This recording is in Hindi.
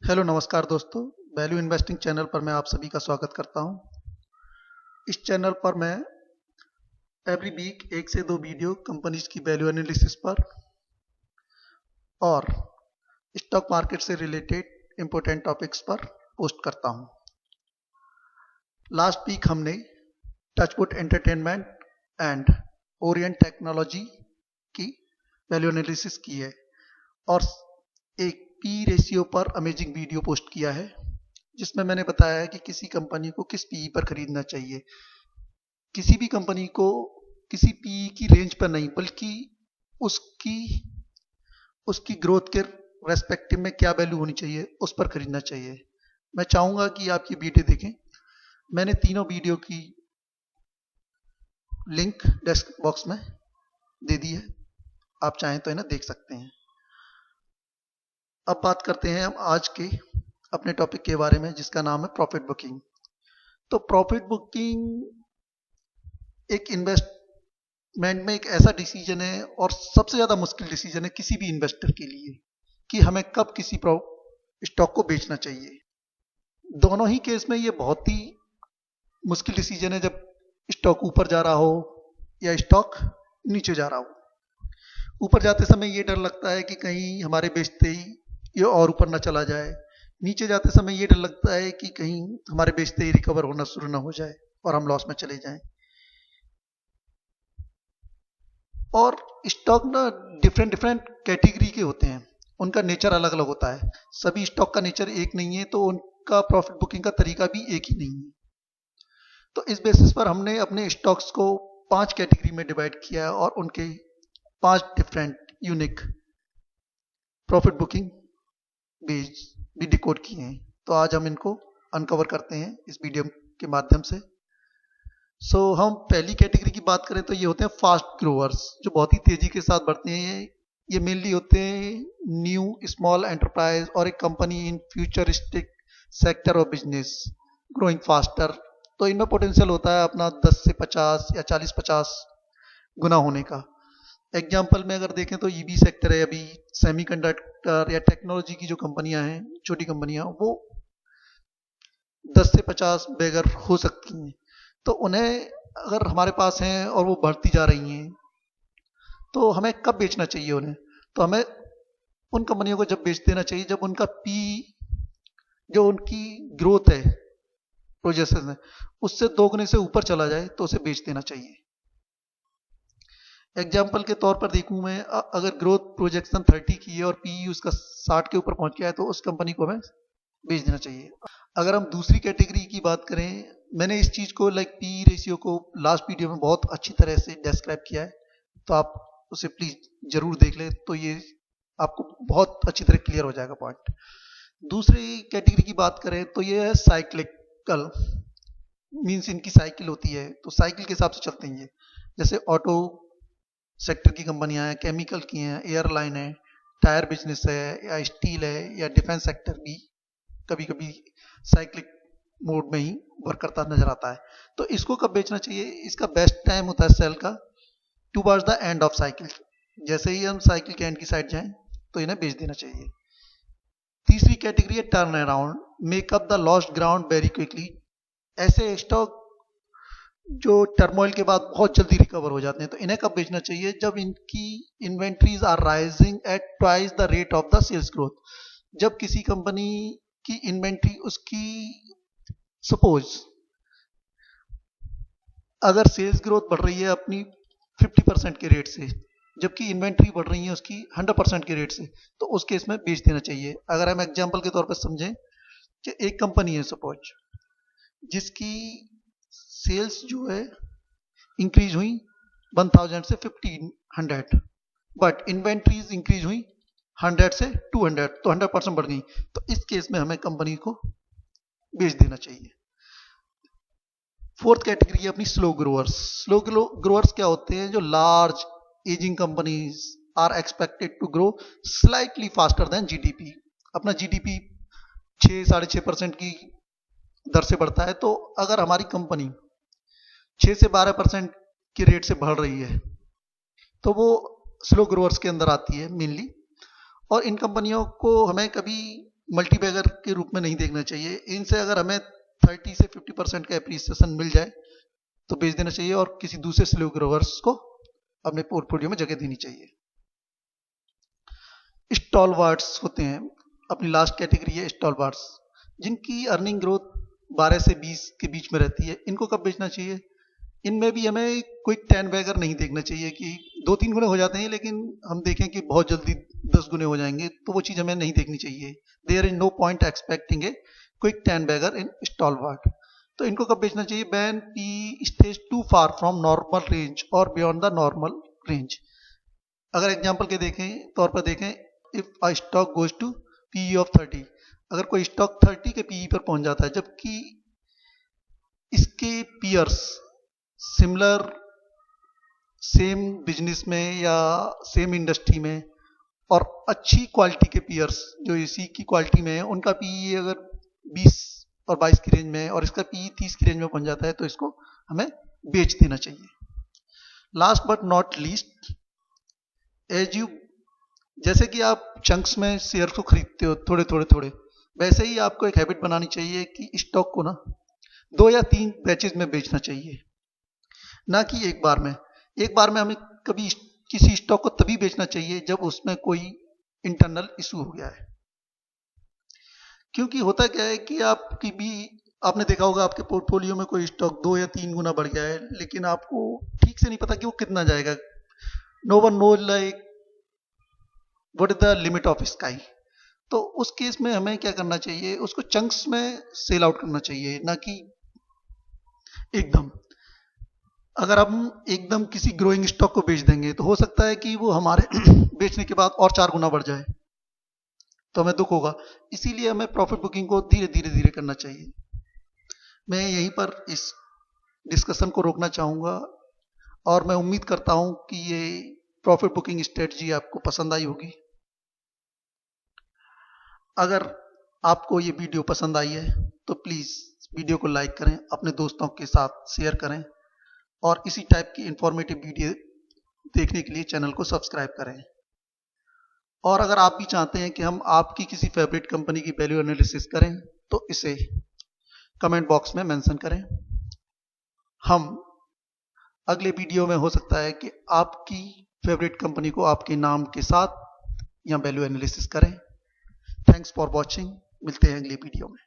हेलो नमस्कार दोस्तों, वैल्यू इन्वेस्टिंग चैनल पर मैं आप सभी का स्वागत करता हूं। इस चैनल पर मैं एवरी वीक 1 से 2 वीडियो कंपनीज की वैल्यू एनालिसिस पर और स्टॉक मार्केट से रिलेटेड इंपॉर्टेंट टॉपिक्स पर पोस्ट करता हूं। लास्ट वीक हमने टचवुड एंटरटेनमेंट एंड ओरिएंट टेक्नोलॉजी की वैल्यू एनालिसिस की है और एक पी रेशियो पर अमेजिंग वीडियो पोस्ट किया है जिसमें मैंने बताया है कि किसी कंपनी को किस पीई पर खरीदना चाहिए। किसी भी कंपनी को किसी पीई की रेंज पर नहीं, बल्कि उसकी ग्रोथ के रेस्पेक्टिव में क्या वैल्यू होनी चाहिए उस पर खरीदना चाहिए। मैं चाहूंगा कि आप ये वीडियो देखें। मैंने तीनों वीडियो की लिंक डेस्क बॉक्स में दे दी है, आप चाहें तो इन्हें देख सकते हैं। अब बात करते हैं हम आज के अपने टॉपिक के बारे में, जिसका नाम है प्रॉफिट बुकिंग। तो प्रॉफिट बुकिंग एक इन्वेस्टमेंट में एक ऐसा डिसीजन है और सबसे ज्यादा मुश्किल डिसीजन है किसी भी इन्वेस्टर के लिए कि हमें कब किसी स्टॉक को बेचना चाहिए। दोनों ही केस में ये बहुत ही मुश्किल डिसीजन है, जब स्टॉक ऊपर जा रहा हो या स्टॉक नीचे जा रहा हो। ऊपर जाते समय ये डर लगता है कि कहीं हमारे बेचते ही ये और ऊपर ना चला जाए, नीचे जाते समय ये डर लगता है कि कहीं हमारे बेचते ही रिकवर होना शुरू ना हो जाए और हम लॉस में चले जाएं। और स्टॉक ना डिफरेंट कैटेगरी के होते हैं, उनका नेचर अलग अलग होता है। सभी स्टॉक का नेचर एक नहीं है, तो उनका प्रॉफिट बुकिंग का तरीका भी एक ही नहीं है। तो इस बेसिस पर हमने अपने स्टॉक्स को 5 कैटेगरी में डिवाइड किया है और उनके 5 different unique profit booking base भी डिकोड किए हैं। तो आज हम इनको अनकवर करते हैं इस वीडियो के माध्यम से। हम पहली कैटेगरी की बात करें तो ये होते हैं फास्ट ग्रोवर्स, जो बहुत ही तेजी के साथ बढ़ते हैं। ये मेनली होते हैं न्यू स्मॉल एंटरप्राइज और एक company in futuristic sector of business growing faster. तो इनमें पोटेंशियल होता है अपना 10 से 50 या 40-50 गुना होने का। एग्जाम्पल में अगर देखें तो ईबी सेक्टर है, अभी सेमीकंडक्टर या टेक्नोलॉजी की जो कंपनियां हैं, छोटी कंपनियां, वो 10 से 50 बेगर हो सकती हैं। तो उन्हें अगर हमारे पास हैं और वो बढ़ती जा रही हैं, तो हमें कब बेचना चाहिए उन्हें? तो हमें उन कंपनियों को जब बेच देना चाहिए जब उनका पी, जो उनकी ग्रोथ है, प्रोजेक्शन है, उससे 2 गुने से ऊपर चला जाए तो उसे बेच देना चाहिए। एग्जाम्पल के तौर पर देखूं मैं, अगर ग्रोथ प्रोजेक्शन 30 की है और पीई उसका 60 के ऊपर पहुंच गया है, तो उस कंपनी को हमें बेच देना चाहिए। अगर हम दूसरी कैटेगरी की बात करें, मैंने इस चीज को लाइक पीई रेशियो को लास्ट वीडियो में बहुत अच्छी तरह से डिस्क्राइब किया है, तो आप उसे प्लीज जरूर देख लें, तो ये आपको बहुत अच्छी तरह क्लियर हो जाएगा पॉइंट। दूसरी कैटेगरी की बात करें तो ये है साइक्लिकल, मीन्स इनकी साइकिल होती है, तो साइकिल के हिसाब से चलते हैं ये। जैसे ऑटो सेक्टर की कंपनियां हैं, केमिकल की हैं, एयरलाइन है, टायर बिजनेस है, या स्टील है, या डिफेंस सेक्टर भी कभी कभी साइक्लिक मोड में ही वर्क करता नजर आता है। तो इसको कब बेचना चाहिए? इसका बेस्ट टाइम होता है सेल का towards the end of cycle. जैसे ही हम साइकिल के एंड की साइड जाएं तो इन्हें बेच देना चाहिए। तीसरी कैटेगरी है turn around, make up the lost ground very quickly. ऐसे स्टॉक जो टर्मोइल के बाद बहुत जल्दी रिकवर हो जाते हैं, तो इन्हें कब बेचना चाहिए? जब इनकी inventories are rising at twice the rate of the sales growth. जब किसी कंपनी की इन्वेंट्री, उसकी सपोज अगर सेल्स ग्रोथ बढ़ रही है अपनी 50% के रेट से, जबकि इन्वेंट्री बढ़ रही है उसकी 100% के रेट से, तो उस केस में बेच देना चाहिए। अगर हम एग्जांपल के तौर पर समझें कि एक कंपनी है सपोज, जिसकी सेल्स जो है इंक्रीज हुई 1000 से 1500, बट इन्वेंट्रीज इंक्रीज हुई 100 से 200, तो 100% बढ़ गई। तो इस केस में हमें कंपनी को बेच देना चाहिए। फोर्थ कैटेगरी है अपनी स्लो ग्रोअर्स। स्लो ग्रोअर्स क्या होते हैं? जो large ageing companies are expected to grow slightly faster than GDP. अपना जीडीपी 6-6.5% की दर से बढ़ता है, तो अगर हमारी कंपनी 6 से 12% के रेट से बढ़ रही है, तो वो स्लो ग्रोअर्स के अंदर आती है मेनली। और इन कंपनियों को हमें कभी मल्टी बैगर के रूप में नहीं देखना चाहिए। इनसे अगर हमें 30 से 50% का एप्रिसिएशन मिल जाए तो बेच देना चाहिए और किसी दूसरे स्लो ग्रोवर्स को अपने पोर्टफोलियो में जगह देनी चाहिए। स्टॉलवर्ट्स होते हैं, अपनी लास्ट कैटेगरी है स्टॉलवर्ट्स, जिनकी अर्निंग ग्रोथ 12 से 20 के बीच में रहती है। इनको कब बेचना चाहिए? इनमें भी हमें कोई 10 बैगर नहीं देखना चाहिए कि 2-3 गुने हो जाते हैं, लेकिन हम देखें कि बहुत जल्दी 10 गुने हो जाएंगे, तो वो चीज़ हमें नहीं देखनी चाहिए। There is no point expecting a quick 10 bagger in stalwart. तो इनको कब बेचना चाहिए? When P stage to far from normal range और बियॉन्ड द नॉर्मल रेंज। अगर एग्जाम्पल के तौर पर देखें, if a stock goes to PE of 30, अगर कोई स्टॉक 30 के पीई पर पहुंच जाता है जबकि इसके पीयर्स सिमिलर सेम बिजनेस में या सेम इंडस्ट्री में और अच्छी क्वालिटी के पीयर्स जो इसी की क्वालिटी में है, उनका पीई अगर 20 और 22 की रेंज में है और इसका पीई 30 की रेंज में पहुंच जाता है, तो इसको हमें बेच देना चाहिए। लास्ट बट नॉट लीस्ट, जैसे कि आप चंक्स में शेयर को खरीदते हो थोड़े थोड़े थोड़े, वैसे ही आपको एक हैबिट बनानी चाहिए कि स्टॉक को ना 2 या 3 बैचेज में बेचना चाहिए, ना कि एक बार में। एक बार में हमें कभी किसी स्टॉक को तभी बेचना चाहिए जब उसमें कोई इंटरनल इशू हो गया है। क्योंकि होता क्या है कि आपने देखा होगा आपके पोर्टफोलियो में कोई स्टॉक 2 या 3 गुना बढ़ गया है, लेकिन आपको ठीक से नहीं पता कि वो कितना जाएगा। No one knows like what is the limit of sky. तो उस केस में हमें क्या करना चाहिए? उसको चंक्स में सेल आउट करना चाहिए, ना कि एकदम। अगर हम एकदम किसी ग्रोइंग स्टॉक को बेच देंगे तो हो सकता है कि वो हमारे बेचने के बाद और 4 गुना बढ़ जाए, तो हमें दुख होगा। इसीलिए हमें प्रॉफिट बुकिंग को धीरे धीरे धीरे करना चाहिए। मैं यहीं पर इस डिस्कशन को रोकना चाहूँगा और मैं उम्मीद करता हूँ कि ये प्रॉफिट बुकिंग स्ट्रेटजी आपको पसंद आई होगी। अगर आपको ये वीडियो पसंद आई है तो प्लीज़ वीडियो को लाइक करें, अपने दोस्तों के साथ शेयर करें और इसी टाइप की इंफॉर्मेटिव वीडियो देखने के लिए चैनल को सब्सक्राइब करें। और अगर आप भी चाहते हैं कि हम आपकी किसी फेवरेट कंपनी की वैल्यू एनालिसिस करें तो इसे कमेंट बॉक्स में मेंशन करें। हम अगले वीडियो में हो सकता है कि आपकी फेवरेट कंपनी को आपके नाम के साथ या वैल्यू एनालिसिस करें। Thanks for watching. मिलते हैं अगले वीडियो में।